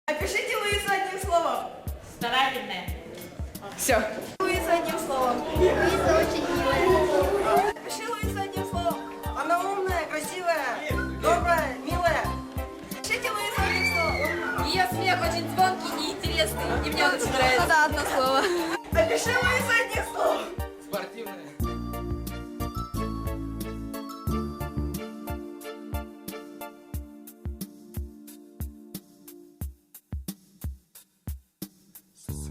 Опишите Луизу одним словом. Старательная. Все. Луиза одним словом. Луиза очень милая. Опиши Луизу одним словом. Она умная, красивая, добрая, милая. Опишите Луизу одним словом. Ее смех очень звонкий и интересный, и мне он очень нравится. Да, одно слово. Опиши Луизу одним словом. Спортивная.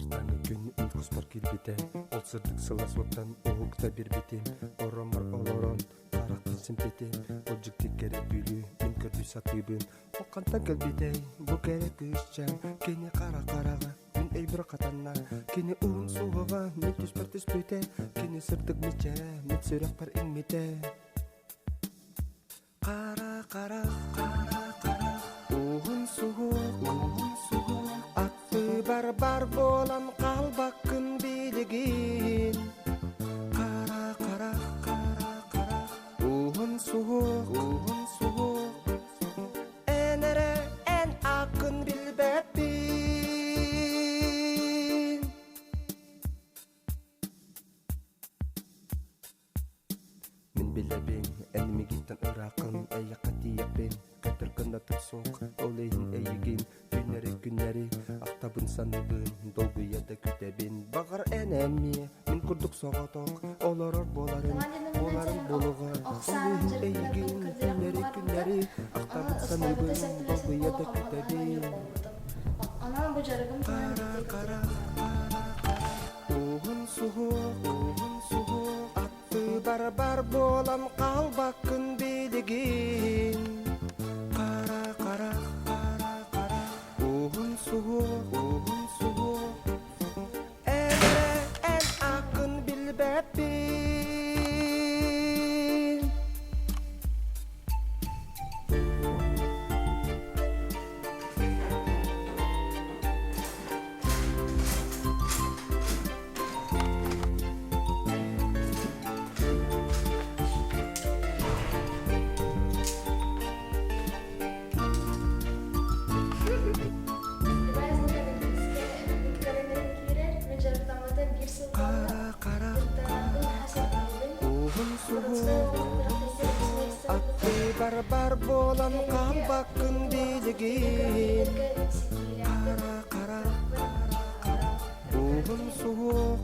Сыртан өкөн үнкүс бар келбете ол сырдык сылас оттан оокта бербетим оромар олорон карактын симпетим ол жикти керек бүлүү мен көрдү сатыбын оккантан келбете бу керек ышча кени карага мен эйбир катанна кени уун сууга мен түспөр түспөйте кени сырдык миче мен сөрөк бар иңмете кара уун суу Barbar bolan kalbakın biligin Kara Uhun suhuk Enere en akın bilbettin Min bilebin enimi gitten ırakın Eyyakati yapin Kötürkünde tutsuk Oleyin eyyigin Günleri Aktabın sanıbın Dolguya da kütebin Bakar enemi Min kurduk soğutok Oloror boların boluğa Oleyin eyyigin Günleri Aktabın sanıbın Dolguya da kütebin Anam bu jarıgım Kara Uhun suhuk Attı barbar bolan kalbakın biligin Kara Uhun suhuk Emre en akın bilbettin Kara Uhun suhuk Attı barbar bolan kalbakın biligin Kara Uhun suhuk